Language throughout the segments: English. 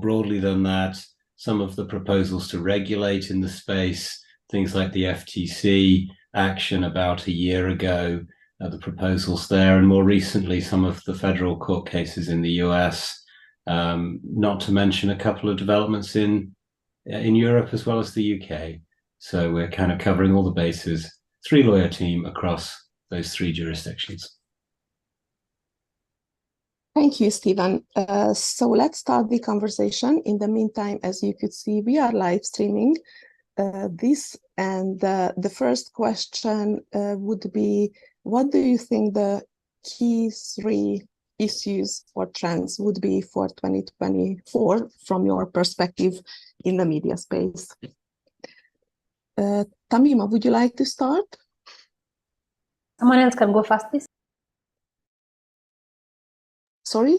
broadly than that, some of the proposals to regulate in the space, things like the FTC action about a year ago, the proposals there, and more recently, some of the federal court cases in the US, not to mention a couple of developments in Europe as well as the UK. So we're kind of covering all the bases, 3-lawyer team across those 3 jurisdictions. Thank you, Stephen. So let's start the conversation. In the meantime, as you could see, we are live streaming this, and the first question would be, what do you think the key 3 issues or trends would be for 2024 from your perspective in the media space? Tamima, would you like to start? Someone else can go first, please. Sorry?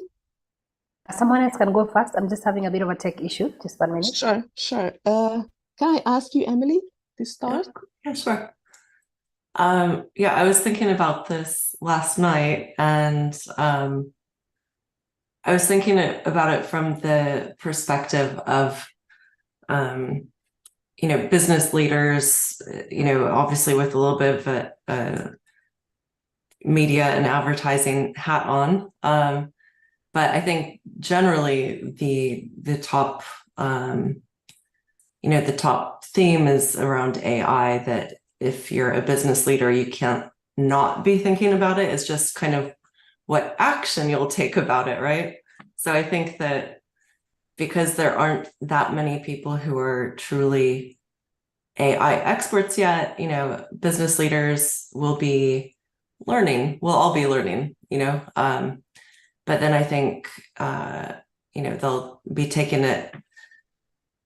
Someone else can go first. I'm just having a bit of a tech issue. Just 1 minute. Sure. Can I ask you, Emily, to start? Yeah, sure. Yeah, I was thinking about this last night, and I was thinking about it from the perspective of, business leaders, obviously with a little bit of a media and advertising hat on. But I think generally the top, the top theme is around AI, that if you're a business leader, you can't not be thinking about it. It's just kind of what action you'll take about it, right? So I think that because there aren't that many people who are truly AI experts yet, business leaders will be learning. We'll all be learning, but then I think, they'll be taking it,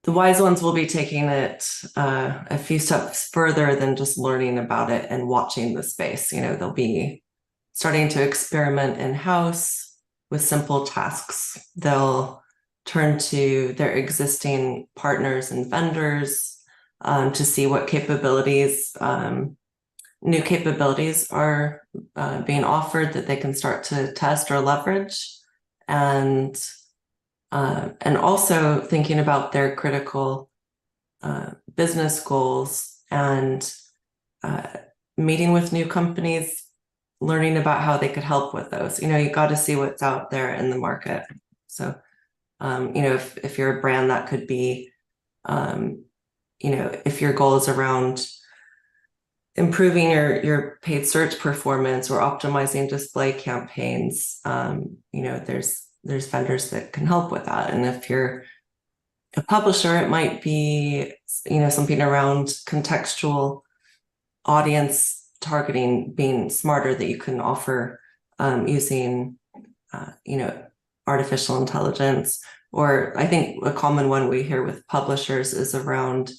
the wise ones will be taking it a few steps further than just learning about it and watching the space. They'll be starting to experiment in-house with simple tasks. They'll turn to their existing partners and vendors to see what capabilities, new capabilities are being offered that they can start to test or leverage, and also thinking about their critical business goals and meeting with new companies, learning about how they could help with those. You got to see what's out there in the market. So, if you're a brand, that could be, if your goal is around improving your paid search performance or optimizing display campaigns, there's vendors that can help with that. And if you're a publisher, it might be, something around contextual audience targeting, being smarter, that you can offer using, artificial intelligence. Or I think a common one we hear with publishers is around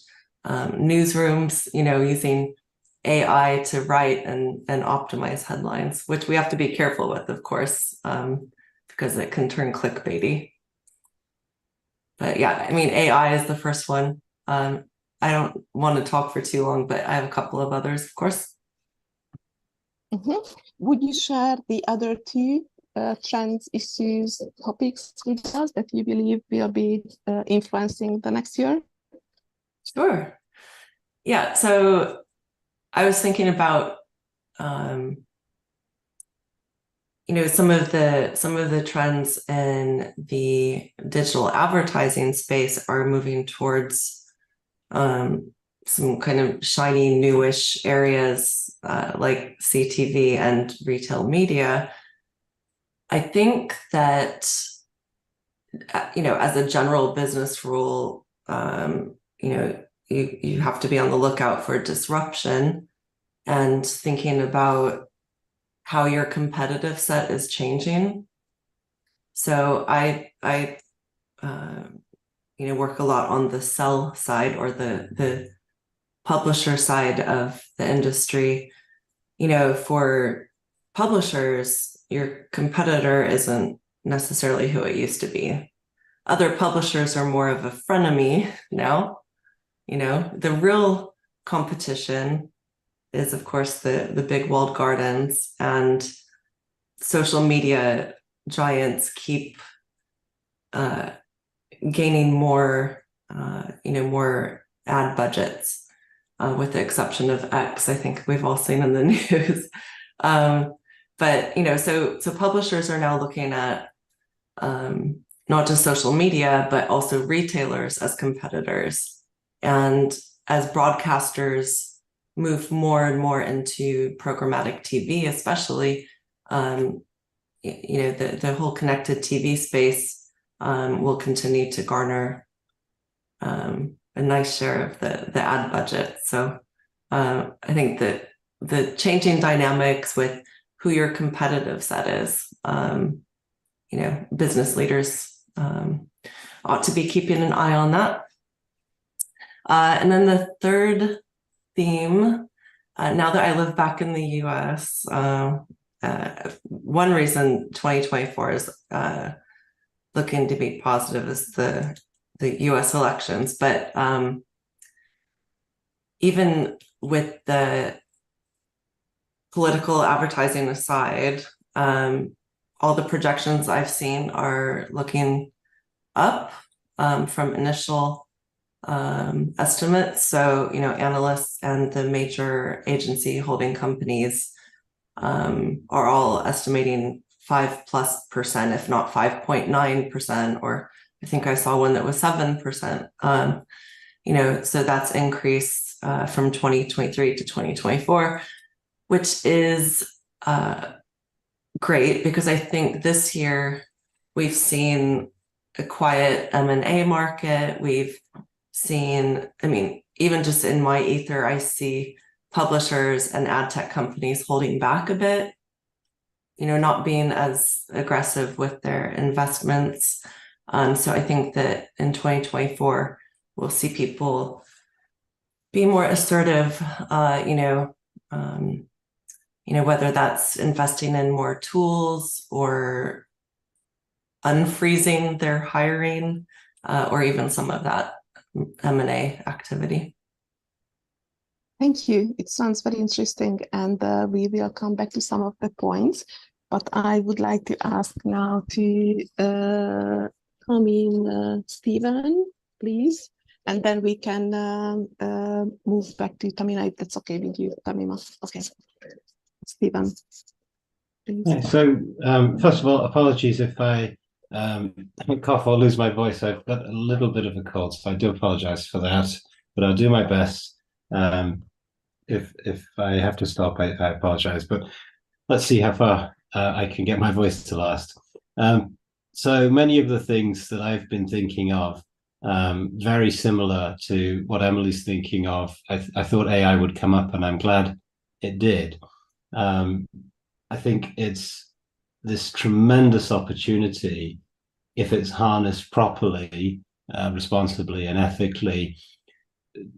newsrooms, using AI to write and optimize headlines, which we have to be careful with, of course, because it can turn clickbaity. But yeah, AI is the first one. I don't want to talk for too long, but I have a couple of others, of course. Mm-hmm. Would you share the other 2 trends, issues, topics with us that you believe will be influencing the next year? Sure. Yeah, so I was thinking about, some of the trends in the digital advertising space are moving towards some kind of shiny newish areas like CTV and retail media. I think that, as a general business rule, you have to be on the lookout for disruption and thinking about how your competitive set is changing. So I work a lot on the sell side, or the publisher side of the industry. For publishers, your competitor isn't necessarily who it used to be. Other publishers are more of a frenemy now. The real competition is, of course, the big walled gardens, and social media giants keep gaining more, more ad budgets, with the exception of X, I think we've all seen in the news. But, so publishers are now looking at not just social media, but also retailers as competitors. And as broadcasters move more and more into programmatic TV, especially, the whole connected TV space will continue to garner a nice share of the ad budget. So I think that the changing dynamics with who your competitive set is, business leaders ought to be keeping an eye on that. And then the third theme, now that I live back in the US, one reason 2024 is looking to be positive is the US elections. But even with the political advertising aside, all the projections I've seen are looking up from initial estimates. So, analysts and the major agency holding companies are all estimating 5+%, if not 5.9%, or I think I saw one that was 7%. So that's increased from 2023 to 2024, which is great, because I think this year we've seen a quiet M&A market. We've seen, even just in my ether, I see publishers and ad tech companies holding back a bit, not being as aggressive with their investments. So I think that in 2024, we'll see people be more assertive, whether that's investing in more tools or unfreezing their hiring, or even some of that M&A activity. Thank you. It sounds very interesting, and we will come back to some of the points. But I would like to ask now to come in Stephen, please, and then we can move back to Tamima, if that's okay with you, Tamima. Okay, Stephen, please. Yeah, so first of all, apologies if I cough or lose my voice. I've got a little bit of a cold, so I do apologize for that, but I'll do my best. If I have to stop, I apologize, but let's see how far I can get my voice to last. So many of the things that I've been thinking of, very similar to what Emily's thinking of. I thought AI would come up, and I'm glad it did. I think it's this tremendous opportunity, if it's harnessed properly, responsibly and ethically,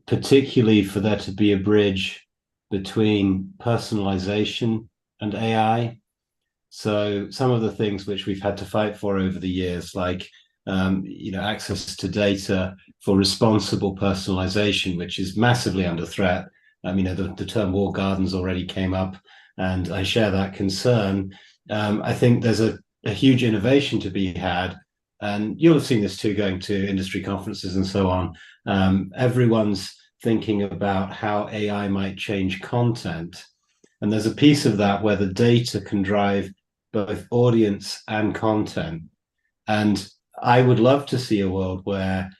particularly for there to be a bridge between personalization and AI. So some of the things which we've had to fight for over the years, like access to data for responsible personalization, which is massively under threat. The term walled gardens already came up, and I share that concern. I think there's a huge innovation to be had, and you'll have seen this too, going to industry conferences and so on. Everyone's thinking about how AI might change content, and there's a piece of that where the data can drive both audience and content. And I would love to see a world where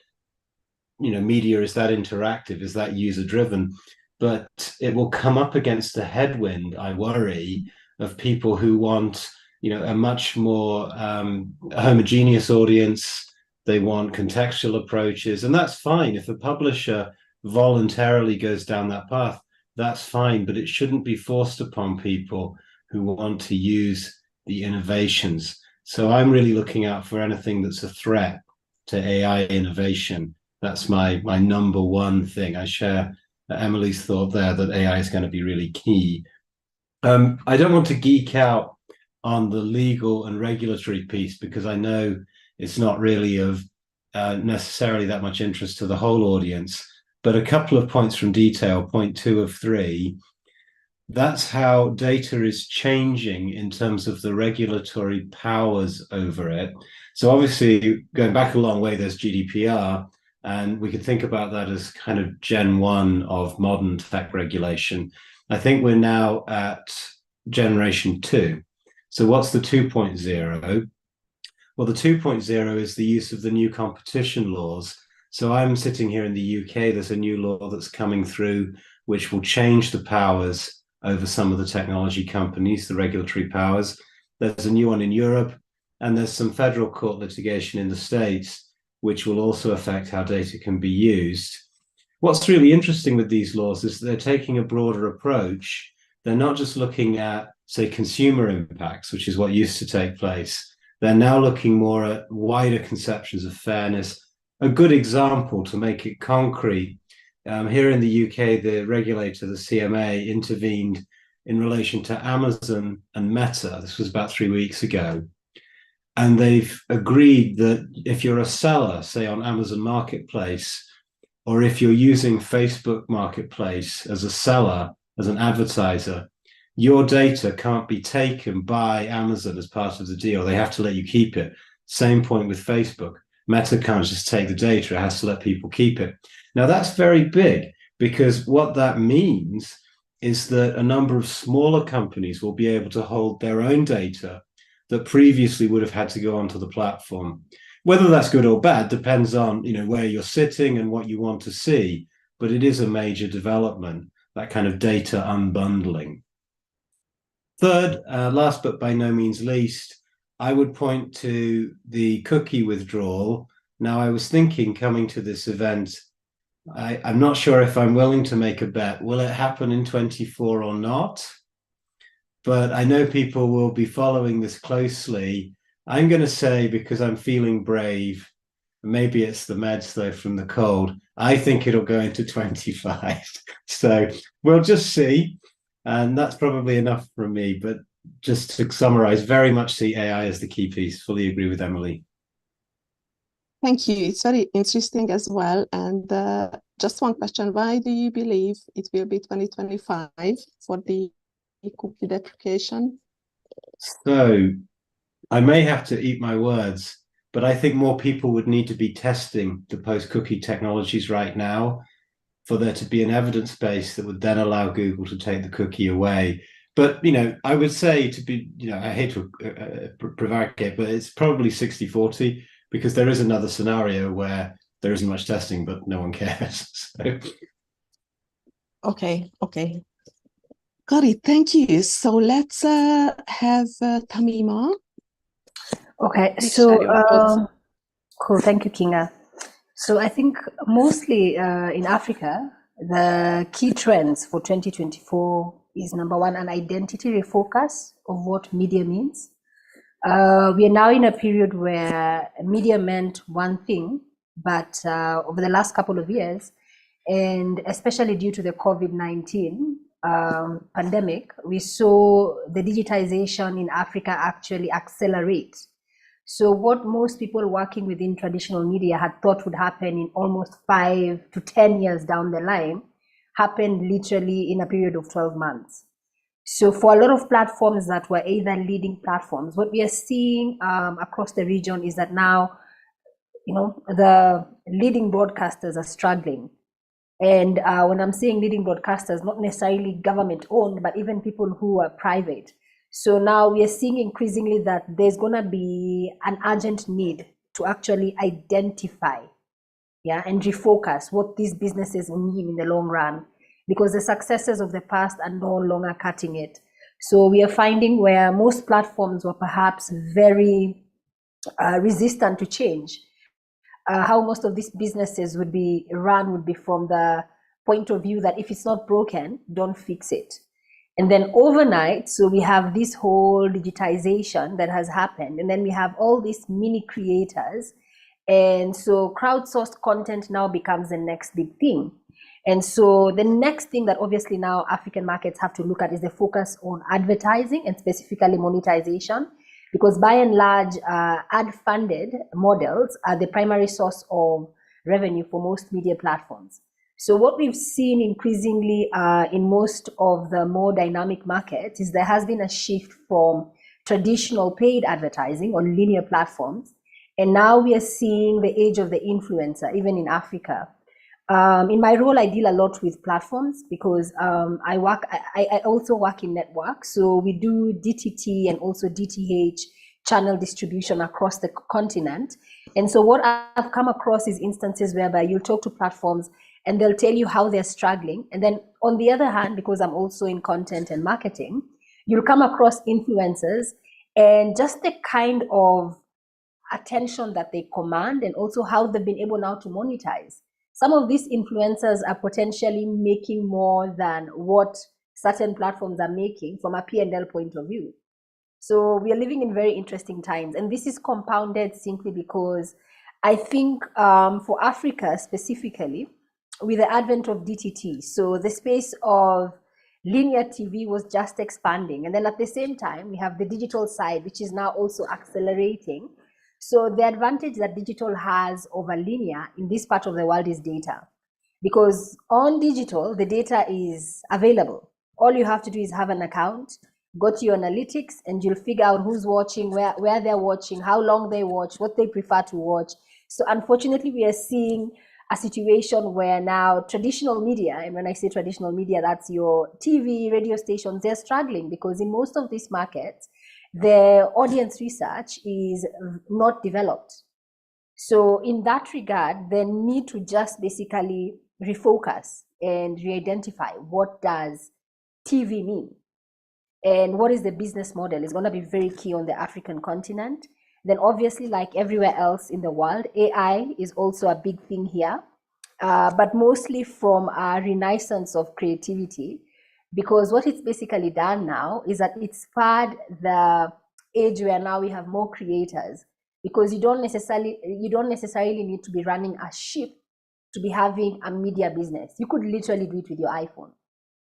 media is that interactive, is that user driven, but it will come up against a headwind, I worry, of people who want a much more homogeneous audience. They want contextual approaches, and that's fine. If a publisher voluntarily goes down that path, that's fine, but it shouldn't be forced upon people who want to use the innovations. So I'm really looking out for anything that's a threat to AI innovation. That's my number one thing. I share Emily's thought there that AI is going to be really key. I don't want to geek out on the legal and regulatory piece, because I know it's not really of necessarily that much interest to the whole audience. But a couple of points from detail, point 2 of 3, that's how data is changing in terms of the regulatory powers over it. So obviously, going back a long way, there's GDPR, and we could think about that as kind of Gen 1 of modern tech regulation. I think we're now at Generation 2. So what's the 2.0? Well, the 2.0 is the use of the new competition laws. So I'm sitting here in the UK, there's a new law that's coming through, which will change the powers over some of the technology companies, the regulatory powers. There's a new one in Europe, and there's some federal court litigation in the States, which will also affect how data can be used. What's really interesting with these laws is they're taking a broader approach. They're not just looking at, say, consumer impacts, which is what used to take place. They're now looking more at wider conceptions of fairness. A good example to make it concrete, here in the UK, the regulator, the CMA, intervened in relation to Amazon and Meta. This was about 3 weeks ago. And they've agreed that if you're a seller, say on Amazon Marketplace, or if you're using Facebook Marketplace as a seller, as an advertiser, your data can't be taken by Amazon as part of the deal. They have to let you keep it. Same point with Facebook. Meta can't just take the data, it has to let people keep it. Now that's very big, because what that means is that a number of smaller companies will be able to hold their own data that previously would have had to go onto the platform. Whether that's good or bad depends on, where you're sitting and what you want to see, but it is a major development, that kind of data unbundling. Third, last but by no means least, I would point to the cookie withdrawal. Now, I was thinking coming to this event, I'm not sure if I'm willing to make a bet. Will it happen in 24 or not? But I know people will be following this closely. I'm going to say, because I'm feeling brave, maybe it's the meds though from the cold, I think it'll go into 25. So we'll just see. And that's probably enough from me. But just to summarize, very much see AI as the key piece. Fully agree with Emily. Thank you. It's very interesting as well. And just one question, why do you believe it will be 2025 for the cookie deprecation? So I may have to eat my words, but I think more people would need to be testing the post-cookie technologies right now for there to be an evidence base that would then allow Google to take the cookie away. But, I would say to be, I hate to prevaricate, but it's probably 60-40, because there is another scenario where there isn't much testing, but no one cares. So. Okay. Got it. Thank you. So let's have Tamima. Okay, Please share your thoughts. cool. Thank you, Kinga. So I think mostly in Africa, the key trends for 2024 is number one, an identity refocus of what media means. We are now in a period where media meant one thing, but over the last couple of years, and especially due to the COVID-19 pandemic, we saw the digitization in Africa actually accelerate. So what most people working within traditional media had thought would happen in almost 5 to 10 years down the line happened literally in a period of 12 months. So for a lot of platforms that were either leading platforms, what we are seeing across the region is that now, the leading broadcasters are struggling. And when I'm saying leading broadcasters, not necessarily government owned, but even people who are private. So now we are seeing increasingly that there's going to be an urgent need to actually identify, and refocus what these businesses mean in the long run, because the successes of the past are no longer cutting it. So we are finding where most platforms were perhaps very resistant to change. How most of these businesses would be run would be from the point of view that if it's not broken, don't fix it. And then overnight, so we have this whole digitization that has happened, and then we have all these mini creators, and so crowdsourced content now becomes the next big thing. And so the next thing that obviously now African markets have to look at is the focus on advertising and specifically monetization, because by and large, ad-funded models are the primary source of revenue for most media platforms. So what we've seen increasingly in most of the more dynamic markets is there has been a shift from traditional paid advertising on linear platforms, And now we are seeing the age of the influencer, even in Africa. In my role, I deal a lot with platforms because I also work in network. So we do DTT and also DTH channel distribution across the continent. And so what I've come across is instances whereby you'll talk to platforms and they'll tell you how they're struggling. And then on the other hand, because I'm also in content and marketing, you'll come across influencers and just the kind of attention that they command and also how they've been able now to monetize. Some of these influencers are potentially making more than what certain platforms are making from a P&L point of view. So we are living in very interesting times. And this is compounded simply because I think for Africa specifically, with the advent of DTT, so the space of linear TV was just expanding. And then at the same time, we have the digital side, which is now also accelerating. So the advantage that digital has over linear in this part of the world is data. Because on digital, the data is available. All you have to do is have an account, go to your analytics, and you'll figure out who's watching, where they're watching, how long they watch, what they prefer to watch. So unfortunately, we are seeing a situation where now traditional media, and when I say traditional media, that's your TV, radio stations, they're struggling because in most of these markets, the audience research is not developed. So in that regard, they need to just basically refocus and re-identify what does TV mean and what is the business model is going to be very key on the African continent. Then obviously, like everywhere else in the world, AI is also a big thing here, but mostly from a renaissance of creativity. Because what it's basically done now is that it's spurred the age where now we have more creators, because you don't necessarily need to be running a ship to be having a media business. You could literally do it with your iPhone.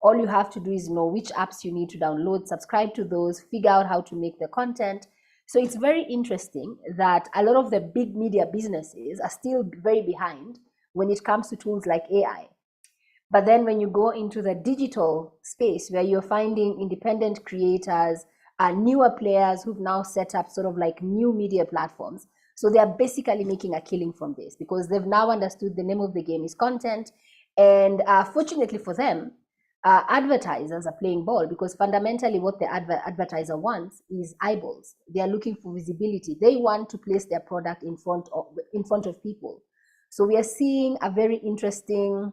All you have to do is know which apps you need to download, subscribe to those, figure out how to make the content. So it's very interesting that a lot of the big media businesses are still very behind when it comes to tools like AI. But then when you go into the digital space where you're finding independent creators and newer players who've now set up sort of like new media platforms. So they are basically making a killing from this because they've now understood the name of the game is content. And fortunately for them, advertisers are playing ball because fundamentally what the advertiser wants is eyeballs. They are looking for visibility. They want to place their product in front of people. So we are seeing a very interesting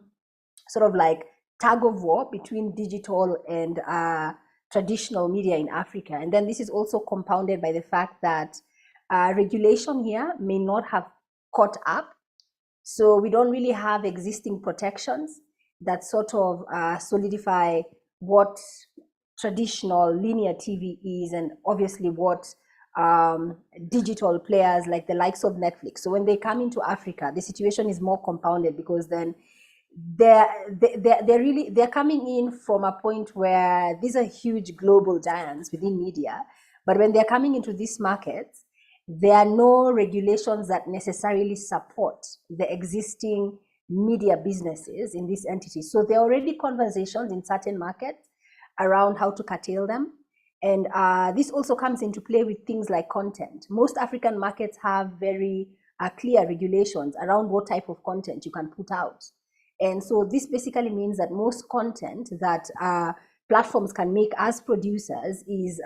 sort of like tug of war between digital and traditional media in Africa. And then this is also compounded by the fact that regulation here may not have caught up. So we don't really have existing protections that sort of solidify what traditional linear TV is and obviously what digital players like the likes of Netflix. So when they come into Africa, the situation is more compounded because then they're coming in from a point where these are huge global giants within media, but when they're coming into these markets, there are no regulations that necessarily support the existing media businesses in these entities. So there are already conversations in certain markets around how to curtail them. And this also comes into play with things like content. Most African markets have very clear regulations around what type of content you can put out. And so this basically means that most content that platforms can make as producers is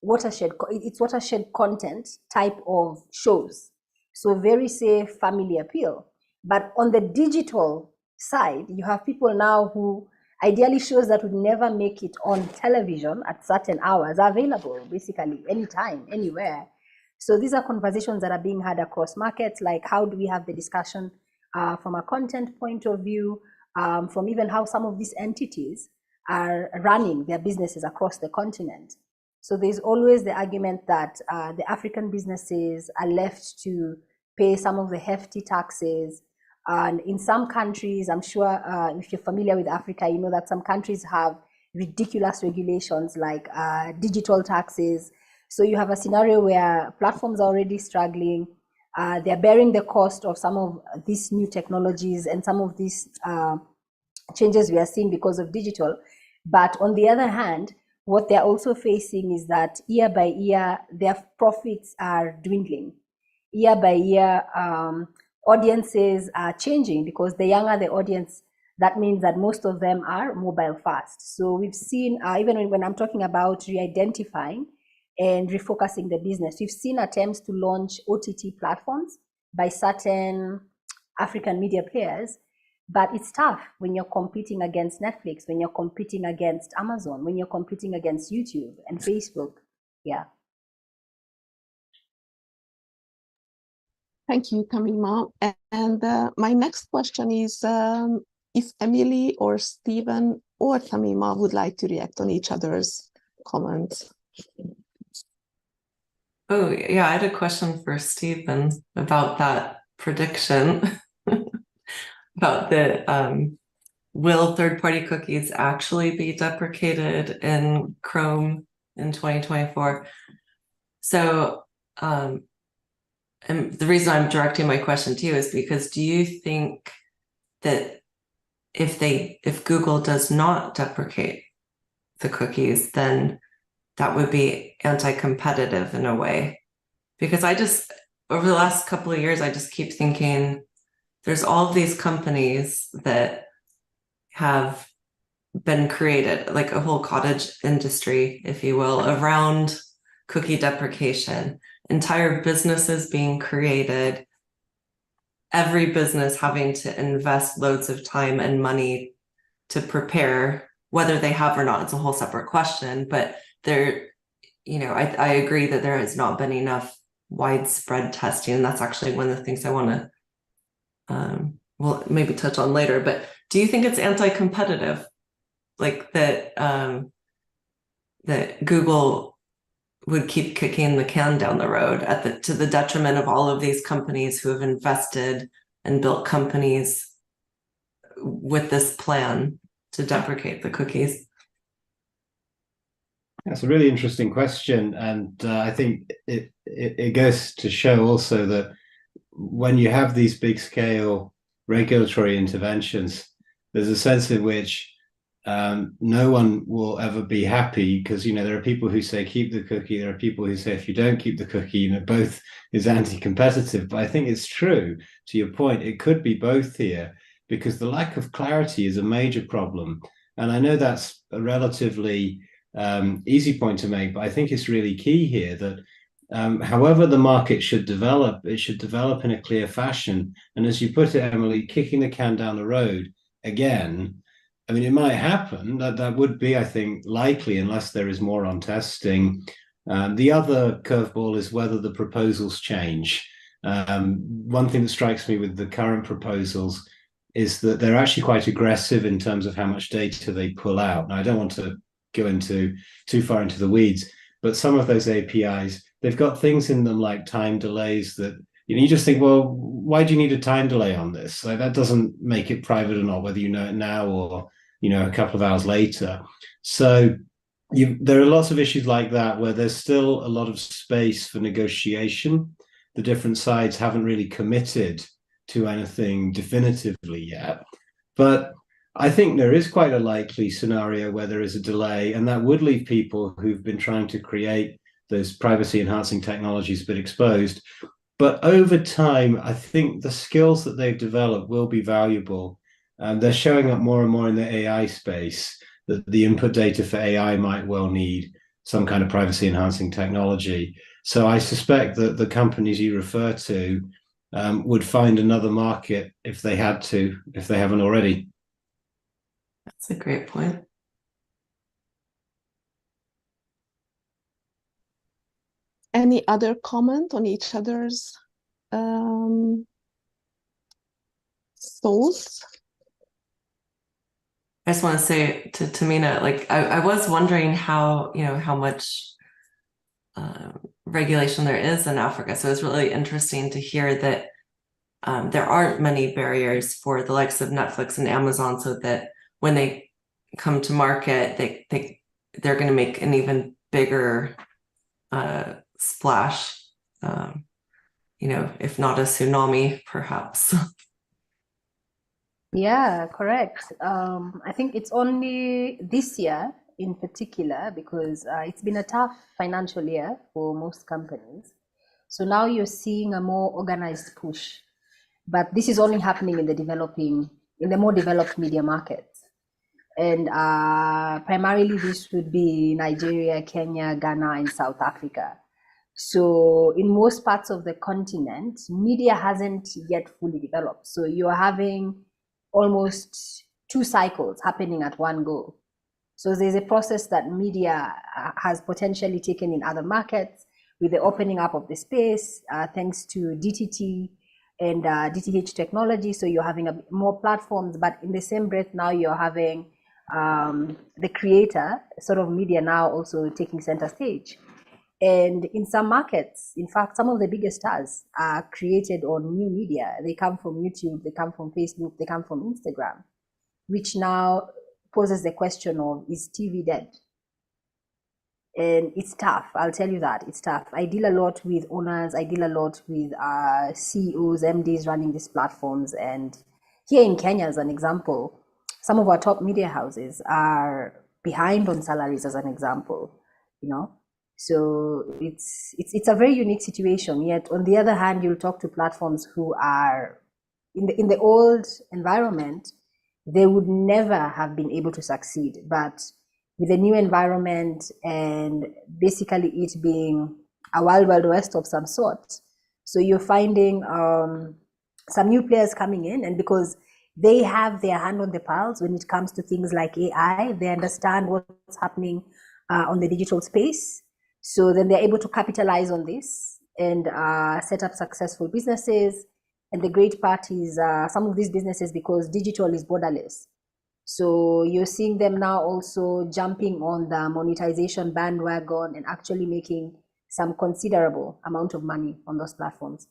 watershed content type of shows. So very safe family appeal. But on the digital side, you have people now who ideally shows that would never make it on television at certain hours are available basically anytime, anywhere. So these are conversations that are being had across markets, like how do we have the discussion from a content point of view, from even how some of these entities are running their businesses across the continent. So there's always the argument that the African businesses are left to pay some of the hefty taxes. And in some countries, I'm sure if you're familiar with Africa, you know that some countries have ridiculous regulations like digital taxes. So you have a scenario where platforms are already struggling. They're bearing the cost of some of these new technologies and some of these changes we are seeing because of digital. But on the other hand, what they're also facing is that year by year, their profits are dwindling. year by year, audiences are changing, because the younger the audience, that means that most of them are mobile first. So we've seen, even when I'm talking about re-identifying and refocusing the business, we've seen attempts to launch OTT platforms by certain African media players, but it's tough when you're competing against Netflix, when you're competing against Amazon, when you're competing against YouTube and Facebook. Yeah. Thank you, Tamima. And my next question is if Emily or Stephen or Tamima would like to react on each other's comments. Oh, yeah, I had a question for Stephen about that prediction about the will third-party cookies actually be deprecated in Chrome in 2024? So, and the reason I'm directing my question to you is because, do you think that if Google does not deprecate the cookies, then that would be anti-competitive in a way? Because over the last couple of years, I just keep thinking there's all of these companies that have been created, like a whole cottage industry, if you will, around cookie deprecation, entire businesses being created, every business having to invest loads of time and money to prepare, whether they have or not, it's a whole separate question. But there, I agree that there has not been enough widespread testing. And that's actually one of the things I want to, maybe touch on later. But do you think it's anti-competitive, like that, that Google would keep kicking the can down the road to the detriment of all of these companies who have invested and built companies with this plan to deprecate the cookies? That's a really interesting question, and I think it goes to show also that when you have these big scale regulatory interventions, there's a sense in which no one will ever be happy, because there are people who say keep the cookie, there are people who say if you don't keep the cookie, both is anti-competitive. But I think it's true, to your point, it could be both here, because the lack of clarity is a major problem. And I know that's a relatively easy point to make, but I think it's really key here that however the market should develop, it should develop in a clear fashion. And as you put it, Emily, kicking the can down the road again, I mean, it might happen. That would be, I think, likely, unless there is more on testing. The other curveball is whether the proposals change. One thing that strikes me with the current proposals is that they're actually quite aggressive in terms of how much data they pull out. Now, I don't want to go into too far into the weeds, but some of those APIs, they've got things in them like time delays that you just think, well, why do you need a time delay on this? Like, that doesn't make it private or not, whether you know it now or a couple of hours later. So there are lots of issues like that where there's still a lot of space for negotiation. The different sides haven't really committed to anything definitively yet. But I think there is quite a likely scenario where there is a delay, and that would leave people who've been trying to create those privacy enhancing technologies a bit exposed. But over time, I think the skills that they've developed will be valuable. They're showing up more and more in the AI space, that the input data for AI might well need some kind of privacy enhancing technology. So I suspect that the companies you refer to would find another market if they had to, if they haven't already. That's a great point. Any other comment on each other's thoughts? I just want to say to Tamina, like I was wondering how much regulation there is in Africa. So it's really interesting to hear that there aren't many barriers for the likes of Netflix and Amazon, so that when they come to market, they're going to make an even bigger splash. If not a tsunami, perhaps. Yeah, correct. I think it's only this year in particular, because it's been a tough financial year for most companies, So now you're seeing a more organized push, but this is only happening in the more developed media markets. And primarily this would be Nigeria, Kenya, Ghana, and South Africa. So in most parts of the continent, media hasn't yet fully developed. So you're having almost 2 cycles happening at one go. So there's a process that media has potentially taken in other markets with the opening up of the space, thanks to DTT and DTH technology. So you're having more platforms, but in the same breath now you're having the creator sort of media now also taking center stage. And in some markets, in fact, some of the biggest stars are created on new media. They come from YouTube, they come from Facebook, they come from Instagram, which now poses the question of, is TV dead? And it's tough, I'll tell you that, it's tough. I deal a lot with owners, I deal a lot with CEOs, MDs running these platforms. And here in Kenya, as an example, some of our top media houses are behind on salaries, as an example, you know. So it's a very unique situation. Yet on the other hand, you'll talk to platforms who are in the old environment, they would never have been able to succeed. But with the new environment and basically it being a wild west of some sort, so you're finding some new players coming in, and because they have their hand on the pulse when it comes to things like AI, they understand what's happening on the digital space. So then they're able to capitalize on this and set up successful businesses. And the great part is some of these businesses, because digital is borderless. So you're seeing them now also jumping on the monetization bandwagon and actually making some considerable amount of money on those platforms.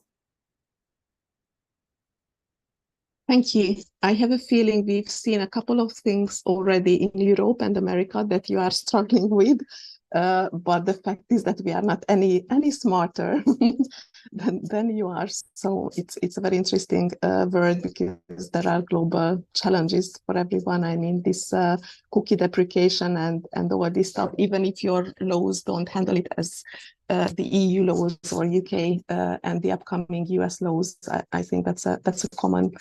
Thank you. I have a feeling we've seen a couple of things already in Europe and America that you are struggling with. But the fact is that we are not any smarter than you are. So it's a very interesting word, because there are global challenges for everyone. I mean, this cookie deprecation and all this stuff, even if your laws don't handle it as the EU laws or UK and the upcoming US laws, I think that's a common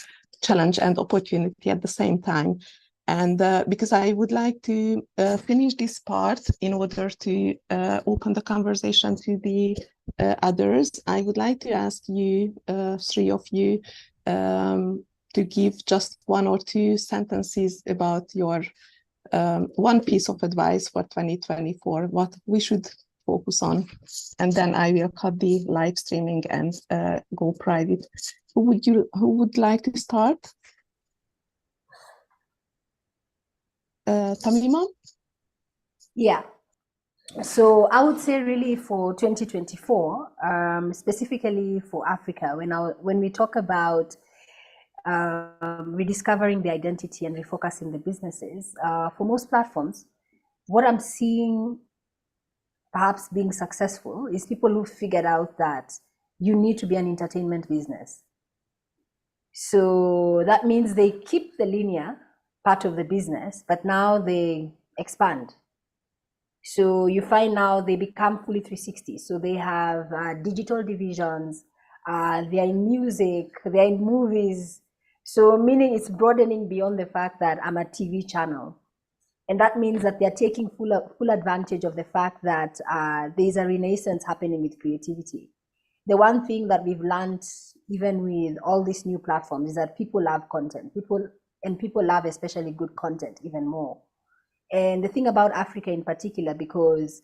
challenge and opportunity at the same time. And because I would like to finish this part in order to open the conversation to the others, I would like to ask you, 3 of you, to give just 1 or 2 sentences about your one piece of advice for 2024, what we should focus on. And then I will cut the live streaming and go private. Who would like to start? Tamima? Yeah. So I would say really for 2024, specifically for Africa, when we talk about rediscovering the identity and refocusing the businesses, for most platforms, what I'm seeing perhaps being successful is people who figured out that you need to be an entertainment business. So that means they keep the linear part of the business, but now they expand. So you find now they become fully 360. So they have digital divisions, they're in music, they're in movies. So meaning it's broadening beyond the fact that I'm a TV channel. And that means that they're taking full advantage of the fact that there's a renaissance happening with creativity. The one thing that we've learned, even with all these new platforms, is that people love content. People love especially good content even more. And the thing about Africa in particular, because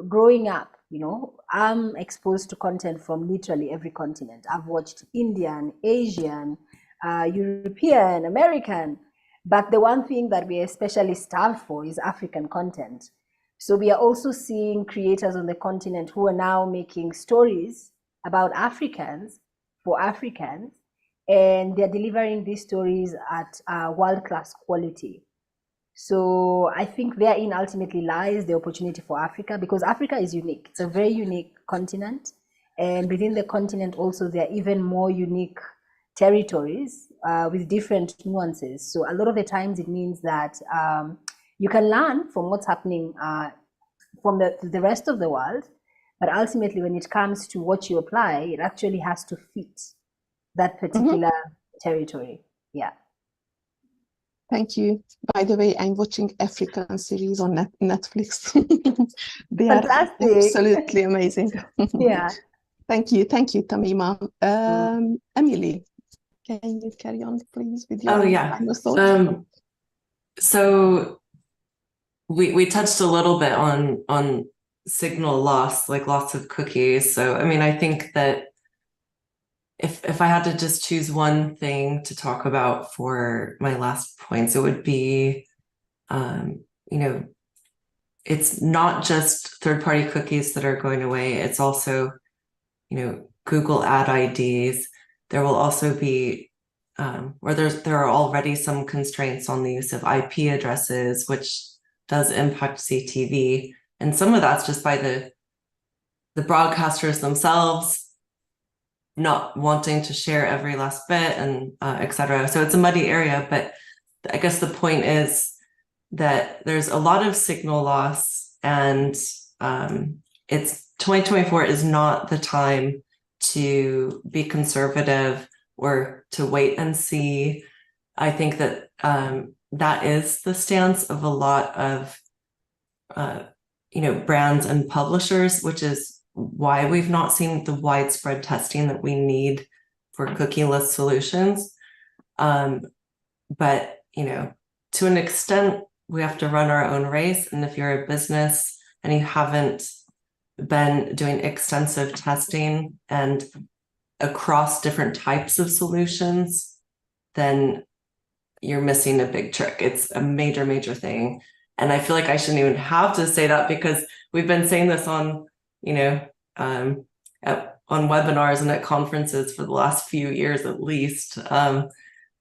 growing up, you know, I'm exposed to content from literally every continent. I've watched Indian, Asian, European, American, but the one thing that we especially starved for is African content. So we are also seeing creators on the continent who are now making stories about Africans for Africans, and they're delivering these stories at world-class quality. So I think therein ultimately lies the opportunity for Africa, because Africa is unique. It's a very unique continent. And within the continent also, there are even more unique territories with different nuances. So a lot of the times it means that you can learn from what's happening from the rest of the world, But ultimately, when it comes to what you apply, it actually has to fit that particular territory. Yeah. Thank you. By the way, I'm watching African series on Netflix. They Fantastic. are absolutely amazing. Yeah. Thank you, Tamima. Emily, can you carry on, please, with your final thoughts? So we touched a little bit on signal loss, like lots of cookies. So I mean, I think that if I had to just choose one thing to talk about for my last points, it would be, it's not just third-party cookies that are going away. It's also, Google ad IDs. There will also be, there are already some constraints on the use of IP addresses, which does impact CTV. And some of that's just by the broadcasters themselves not wanting to share every last bit and et cetera. So it's a muddy area, but I guess the point is that there's a lot of signal loss, and it's 2024 is not the time to be conservative or to wait and see. I think that that is the stance of a lot of brands and publishers, which is why we've not seen the widespread testing that we need for cookieless solutions. But to an extent, we have to run our own race. And if you're a business and you haven't been doing extensive testing and across different types of solutions, then you're missing a big trick. It's a major, major thing. And I feel like I shouldn't even have to say that, because we've been saying this on, on webinars and at conferences for the last few years at least.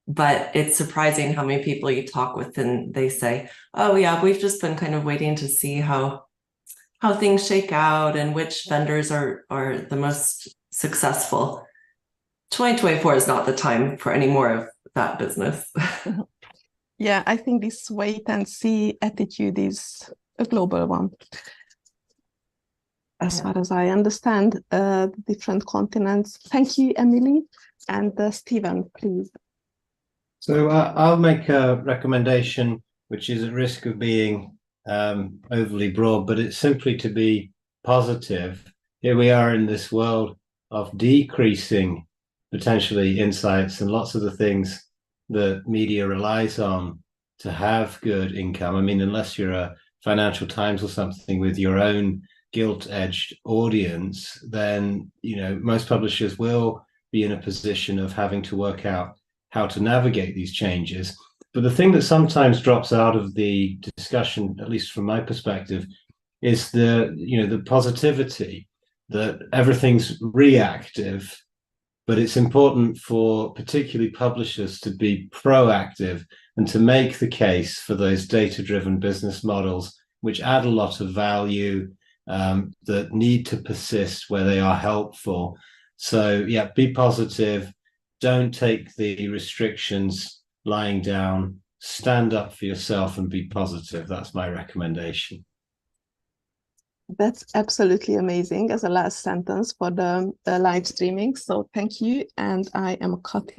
But it's surprising how many people you talk with and they say, oh yeah, we've just been kind of waiting to see how things shake out and which vendors are the most successful. 2024 is not the time for any more of that business. Yeah, I think this wait and see attitude is a global one. As far as I understand, different continents. Thank you, Emily. And Stephen, please. So I'll make a recommendation, which is at risk of being overly broad, but it's simply to be positive. Here we are in this world of decreasing potentially insights and lots of the things that media relies on to have good income. I mean, unless you're a Financial Times or something with your own gilt-edged audience, then most publishers will be in a position of having to work out how to navigate these changes. But the thing that sometimes drops out of the discussion, at least from my perspective, is the positivity that everything's reactive, but it's important for particularly publishers to be proactive and to make the case for those data-driven business models, which add a lot of value, that need to persist where they are helpful. So yeah, be positive. Don't take the restrictions lying down. Stand up for yourself and be positive. That's my recommendation. That's absolutely amazing as a last sentence for the live streaming. So thank you. And I am cutting